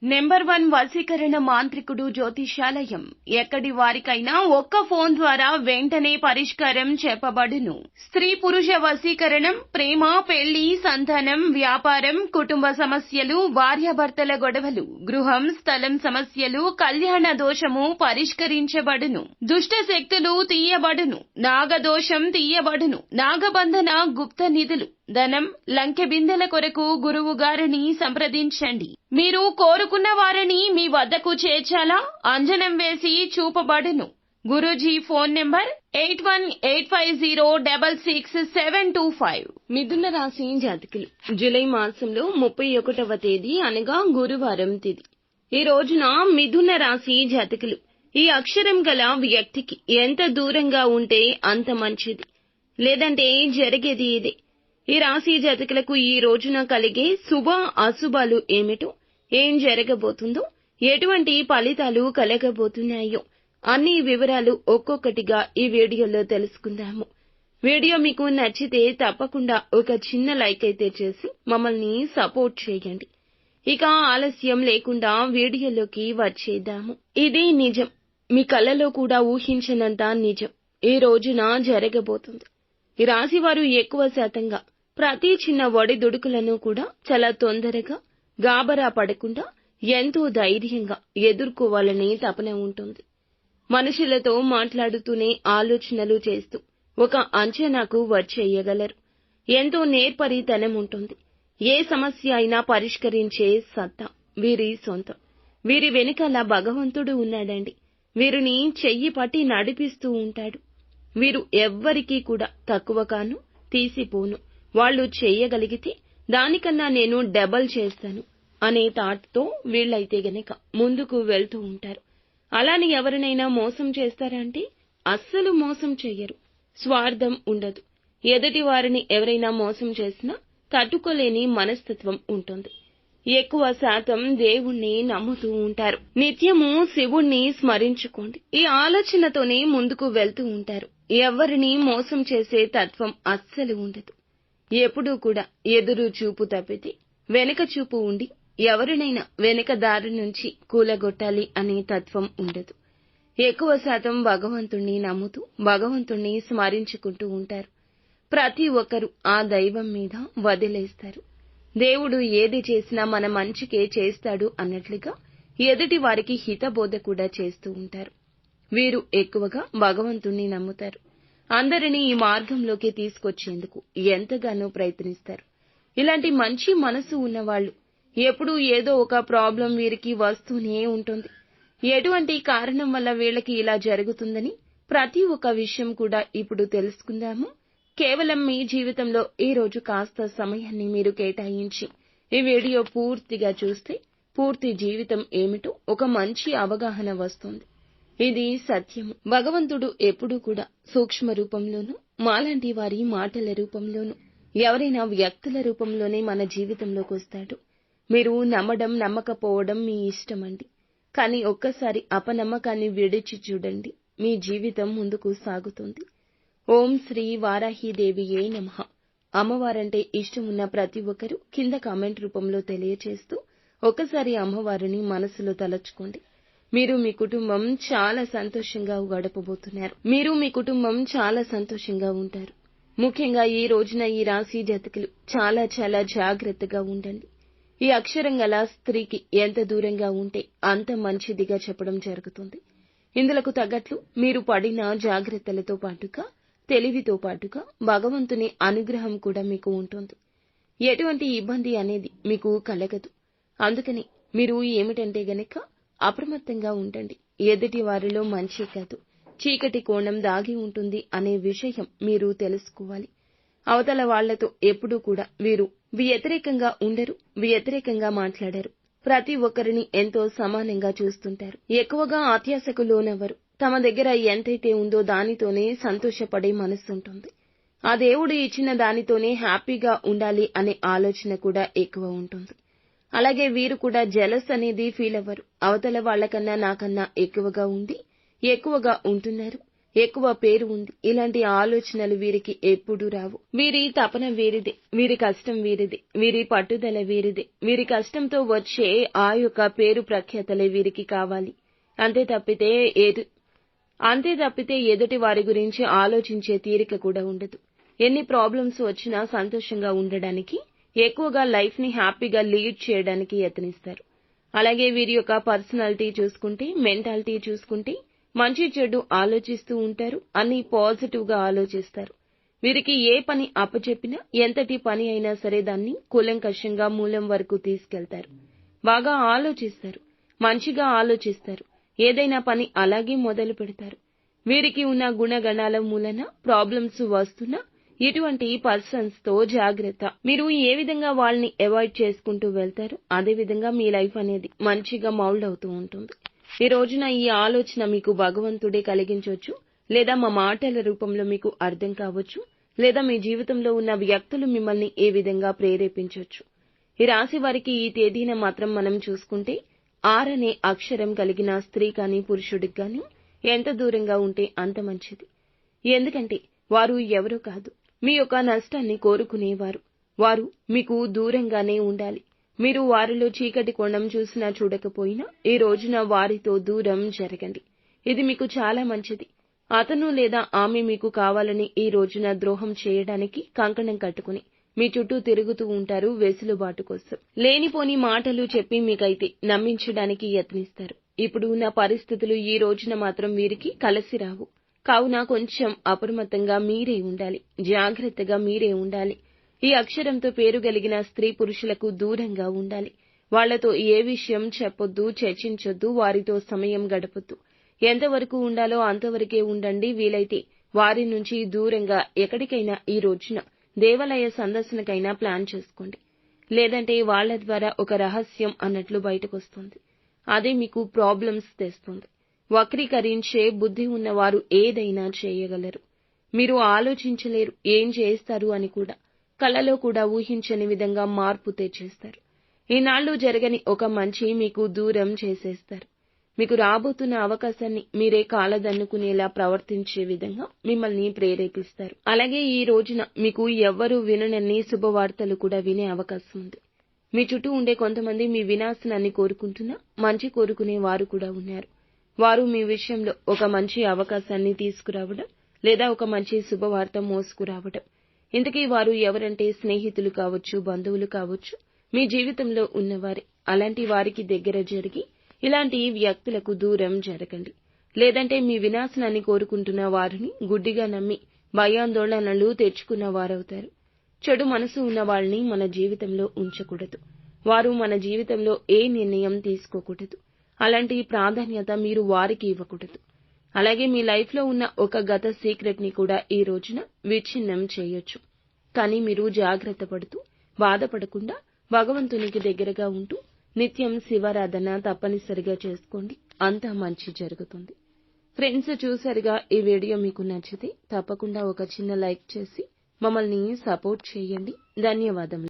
Number 1 వశీకరణ మాంత్రికుడు జ్యోతిషాలయం. ఎక్కడి వారికైనా ఒక్క ఫోన్ ద్వారా వెంటనే పరిష్కారం చెప్పబడును. స్త్రీ పురుష వశీకరణం, ప్రేమ, పెళ్లి, సంతానం, వ్యాపారం, కుటుంబ సమస్యలు, భార్యాభర్తల గొడవలు, గృహం, స్థలం సమస్యలు, కళ్యాణ దోషము పరిష్కరించబడును. దుష్ట శక్తులు తీయబడును. నాగదోషం తీయబడును. నాగబంధన, గుప్త నిధులు, ధనం, లంకె బిందెల కొరకు గురువు గారిని సంప్రదించండి. మీరు కోరుకున్న వారిని మీ వద్దకు చేర్చాలా? అంజనం వేసి చూపబడును. Guruji phone number 8185066725. మిథున రాశి జాతకులు జూలై మాసంలో 31వ తేదీ అనగా గురువారం తిథి. ఈ రోజున మిథున రాశి జాతకులు ఈ అక్షరం గల వ్యక్తికి ఎంత దూరంగా ఉంటే అంత మంచిది, లేదంటే జరిగేది ఇదే. ఈ రాశి జాతకులకు ఈ రోజున కలిగే శుభ అశుభాలు ఏమిటో, ఏం జరగబోతుందో, ఎటువంటి ఫలితాలు కలగబోతున్నాయో అన్ని వివరాలు ఒక్కొక్కటిగా ఈ వీడియోలో తెలుసుకుందాము. వీడియో మీకు నచ్చితే తప్పకుండా ఒక చిన్న లైక్ అయితే చేసి మమ్మల్ని సపోర్ట్ చేయండి. ఇక ఆలస్యం లేకుండా వీడియోలోకి వచ్చేద్దాము. ఇది నిజం, మీ కళ్ళలో కూడా ఊహించనంత నిజం ఈ రోజున జరగబోతుంది. ఈ రాశి వారు ఎక్కువ శాతంగా ప్రతి చిన్న ఒడిదుడుకులను కూడా చాలా తొందరగా గాబరా పడకుండా ఎంతో ధైర్యంగా ఎదుర్కోవాలని తపన ఉంటుంది. మనుషులతో మాట్లాడుతూనే ఆలోచనలు చేస్తూ ఒక అంచనాకు వచ్చేయగలరు. ఎంతో నేర్పరితనం ఉంటుంది. ఏ సమస్య అయినా పరిష్కరించే సత్తా వీరి సొంతం. వీరి వెనుకాల భగవంతుడు ఉన్నాడండి. వీరిని చెయ్యి పట్టి నడిపిస్తూ ఉంటాడు. వీరు ఎవ్వరికీ కూడా తక్కువ కాను, తీసిపోను. వాళ్ళు చేయగలిగితే దానికన్నా నేను డబల్ చేస్తాను అనే థాట్తో వీళ్ళైతే గనక ముందుకు వెళ్తూ ఉంటారు. అలాని ఎవరినైనా మోసం చేస్తారంటే అస్సలు మోసం చెయ్యరు. స్వార్థం ఉండదు. ఎదుటి వారిని ఎవరైనా మోసం చేసినా తట్టుకోలేని మనస్తత్వం ఉంటుంది. ఎక్కువ శాతం దేవుణ్ణి నమ్ముతూ ఉంటారు. నిత్యము శివుణ్ణి స్మరించుకోండి. ఈ ఆలోచనతోనే ముందుకు వెళ్తూ ఉంటారు. ఎవరిని మోసం చేసే తత్వం అస్సలు ఉండదు. ఎప్పుడూ కూడా ఎదురు చూపు తప్పితే వెనక చూపు ఉండి ఎవరినైనా వెనక దారి నుంచి కూలగొట్టాలి అనే తత్వం ఉండదు. ఎక్కువ శాతం భగవంతుణ్ణి నమ్ముతూ భగవంతుణ్ణి స్మరించుకుంటూ ఉంటారు. ప్రతి ఒక్కరూ ఆ దైవం మీద వదిలేస్తారు. దేవుడు ఏది చేసినా మన మంచికే చేస్తాడు అన్నట్లుగా ఎదుటి వారికి హితబోధ కూడా చేస్తూ ఉంటారు. వీరు ఎక్కువగా భగవంతుణ్ణి నమ్ముతారు. అందరినీ ఈ మార్గంలోకి తీసుకొచ్చేందుకు ఎంతగానో ప్రయత్నిస్తారు. ఇలాంటి మంచి మనసు ఉన్నవాళ్లు ఎప్పుడూ ఏదో ఒక ప్రాబ్లం వీరికి వస్తూనే ఉంటుంది. ఎటువంటి కారణం వల్ల వీళ్ళకి ఇలా జరుగుతుందని ప్రతి ఒక్క విషయం కూడా ఇప్పుడు తెలుసుకుందాము. కేవలం మీ జీవితంలో ఈ రోజు కాస్త సమయాన్ని మీరు కేటాయించి ఈ వీడియో పూర్తిగా చూస్తే పూర్తి జీవితం ఏమిటో ఒక మంచి అవగాహన వస్తుంది. ఇది సత్యము. భగవంతుడు ఎప్పుడూ కూడా సూక్ష్మ రూపంలోనూ, మాలాంటి వారి మాటల రూపంలోనూ, ఎవరైనా వ్యక్తుల రూపంలోనే మన జీవితంలోకి వస్తాడు. మీరు నమ్మడం నమ్మకపోవడం మీ ఇష్టమండి. కానీ ఒక్కసారి అపనమ్మకాన్ని విడిచి చూడండి, మీ జీవితం ముందుకు సాగుతుంది. ఓం శ్రీ వారాహీదేవియే నమః. అమ్మవారంటే ఇష్టం ఉన్న ప్రతి ఒక్కరూ కింద కామెంట్ రూపంలో తెలియచేస్తూ ఒకసారి అమ్మవారిని మనసులో తలచుకోండి. మీరు మీ కుటుంబం చాలా సంతోషంగా గడపబోతున్నారు. మీరు మీ కుటుంబం చాలా సంతోషంగా ఉంటారు. ముఖ్యంగా ఈ రోజున ఈ రాశి జాతకులు చాలా చాలా జాగ్రత్తగా ఉండండి. ఈ అక్షరం గల స్త్రీకి ఎంత దూరంగా ఉంటే అంత మంచిదిగా చెప్పడం జరుగుతుంది. ఇందులకు తగ్గట్లు మీరు పడిన జాగ్రత్తలతో పాటుగా, తెలివితో పాటుగా భగవంతుని అనుగ్రహం కూడా మీకు ఉంటుంది. ఎటువంటి ఇబ్బంది అనేది మీకు కలగదు. అందుకని మీరు ఏమిటంటే గనక అప్రమత్తంగా ఉండండి. ఎదుటి వారిలో మంచి కాదు, చీకటి కోణం దాగి ఉంటుంది అనే విషయం మీరు తెలుసుకోవాలి. అవతల వాళ్లతో ఎప్పుడూ కూడా వీరు వ్యతిరేకంగా ఉండరు, వ్యతిరేకంగా మాట్లాడరు. ప్రతి ఒక్కరిని ఎంతో సమానంగా చూస్తుంటారు. ఎక్కువగా అత్యాశకు లోనెవరు. తమ దగ్గర ఎంతైతే ఉందో దానితోనే సంతోషపడే మనస్సుంటుంది. ఆ దేవుడు ఇచ్చిన దానితోనే హ్యాపీగా ఉండాలి అనే ఆలోచన కూడా ఎక్కువ ఉంటుంది. అలాగే వీరు కూడా జెలస్ అనేది ఫీల్ అవ్వరు. అవతల వాళ్లకన్నా నాకన్నా ఎక్కువగా ఉండి ఎక్కువగా ఉంటున్నారు, ఎక్కువ పేరు ఉంది, ఇలాంటి ఆలోచనలు వీరికి ఎప్పుడూ రావు. వీరి తపన వీరిదే, వీరి కష్టం వీరిదే, వీరి పట్టుదల వీరిదే, వీరి కష్టంతో వచ్చే ఆ యొక్క పేరు ప్రఖ్యాతలే వీరికి కావాలి. అంతే తప్పితే ఎదుటి వారి గురించి ఆలోచించే తీరిక కూడా ఉండదు. ఎన్ని ప్రాబ్లమ్స్ వచ్చినా సంతోషంగా ఉండడానికి, ఎక్కువగా లైఫ్ ని హ్యాపీగా లీడ్ చేయడానికి యత్నిస్తారు. అలాగే వీరి యొక్క పర్సనాలిటీ చూసుకుంటే, మెంటాలిటీ చూసుకుంటే మంచి చెడు ఆలోచిస్తూ ఉంటారు. అన్ని పాజిటివ్ గా ఆలోచిస్తారు. వీరికి ఏ పని అప్పచెప్పినా, ఎంతటి పని అయినా సరే దాన్ని కూలంకషంగా మూలం వరకు తీసుకెళ్తారు. బాగా ఆలోచిస్తారు, మంచిగా ఆలోచిస్తారు. ఏదైనా పని అలాగే మొదలు పెడతారు. వీరికి ఉన్న గుణగణాల మూలన ప్రాబ్లమ్స్ వస్తున్నా ఇటువంటి పర్సన్స్ తో జాగ్రత్త. మీరు ఏ విధంగా వాళ్ళని అవాయిడ్ చేసుకుంటూ వెళ్తారో అదే విధంగా మీ లైఫ్ అనేది మంచిగా మౌల్డ్ అవుతూ ఉంటుంది. ఈ రోజున ఈ ఆలోచన మీకు భగవంతుడే కలిగించొచ్చు, లేదా మా మాటల రూపంలో మీకు అర్థం కావచ్చు, లేదా మీ జీవితంలో ఉన్న వ్యక్తులు మిమ్మల్ని ఏ విధంగా ప్రేరేపించొచ్చు. ఈ రాశి వారికి ఈ తేదీన మాత్రం మనం చూసుకుంటే 6 అనే అక్షరం కలిగిన స్త్రీ కానీ పురుషుడికి కానీ ఎంత దూరంగా ఉంటే అంత మంచిది. ఎందుకంటే వారు ఎవరో కాదు, మీ యొక్క నష్టాన్ని కోరుకునేవారు. వారు మీకు దూరంగానే ఉండాలి. మీరు వారిలో చీకటి కోణం చూసినా చూడకపోయినా ఈ రోజున వారితో దూరం జరగండి. ఇది మీకు చాలా మంచిది. అతను లేదా ఆమె మీకు కావాలని ఈ రోజున ద్రోహం చేయడానికి కంకణం కట్టుకుని మీ చుట్టూ తిరుగుతూ ఉంటారు వెసులుబాటు కోసం. లేనిపోని మాటలు చెప్పి మీకైతే నమ్మించడానికి యత్నిస్తారు. ఇప్పుడు ఉన్న పరిస్థితులు ఈ రోజున మాత్రం వీరికి కలిసి రావు. కావున కొంచెం అప్రమత్తంగా మీరే ఉండాలి, జాగ్రత్తగా మీరే ఉండాలి. ఈ అక్షరంతో పేరు కలిగిన స్త్రీ పురుషులకు దూరంగా ఉండాలి. వాళ్లతో ఏ విషయం చెప్పొద్దు, చర్చించొద్దు, వారితో సమయం గడపొద్దు. ఎంతవరకు ఉండాలో అంతవరకే ఉండండి. వీలైతే వారి నుంచి దూరంగా ఎక్కడికైనా ఈ రోజున దేవాలయ సందర్శనకైనా ప్లాన్ చేసుకోండి. లేదంటే వాళ్ల ద్వారా ఒక రహస్యం అన్నట్లు బయటకొస్తుంది. అదే మీకు ప్రాబ్లమ్స్ తెస్తుంది. వక్రీకరించే బుద్ధి ఉన్నవారు ఏదైనా చేయగలరు. మీరు ఆలోచించలేరు ఏం చేస్తారు అని కూడా. కలలో కూడా ఊహించని విధంగా మార్పు తెచ్చేస్తారు. ఈనాళ్లు జరగని ఒక మంచి మీకు దూరం చేసేస్తారు. మీకు రాబోతున్న అవకాశాన్ని మీరే కాలదన్నుకునేలా ప్రవర్తించే విధంగా మిమ్మల్ని ప్రేరేపిస్తారు. అలాగే ఈ రోజున మీకు ఎవ్వరూ విననన్ని శుభవార్తలు కూడా వినే అవకాశం ఉంది. మీ చుట్టూ ఉండే కొంతమంది మీ వినాశనాన్ని కోరుకుంటున్నా మంచి కోరుకునే వారు కూడా ఉన్నారు. వారు మీ విషయంలో ఒక మంచి అవకాశాన్ని తీసుకురావడం, లేదా ఒక మంచి శుభవార్త మోసుకురావడం. ఇంతకీ వారు ఎవరంటే స్నేహితులు కావచ్చు, బంధువులు కావచ్చు, మీ జీవితంలో ఉన్నవారే. అలాంటి వారికి దగ్గర జరిగి ఇలాంటి వ్యక్తులకు దూరం జరగండి. లేదంటే మీ వినాశనాన్ని కోరుకుంటున్న వారిని గుడ్డిగా నమ్మి భయాందోళనలు తెచ్చుకున్న వారవుతారు. చెడు మనసు ఉన్న వాళ్ళని మన జీవితంలో ఉంచకూడదు. వారు మన జీవితంలో ఏ నిర్ణయం తీసుకోకూడదు. అలాంటి ప్రాధాన్యత మీరు వారికి ఇవ్వకూడదు. అలాగే మీ లైఫ్ లో ఉన్న ఒక గత సీక్రెట్ ని కూడా ఈ రోజున విచ్ఛిన్నం చేయొచ్చు. కానీ మీరు జాగ్రత్త పడుతూ బాధపడకుండా భగవంతునికి దగ్గరగా ఉంటూ నిత్యం శివారాధన తప్పనిసరిగా చేసుకోండి. అంతా మంచి జరుగుతుంది. ఫ్రెండ్స్, చూసారుగా, ఈ వీడియో మీకు నచ్చితే తప్పకుండా ఒక చిన్న లైక్ చేసి మమ్మల్ని సపోర్ట్ చేయండి. ధన్యవాదములు.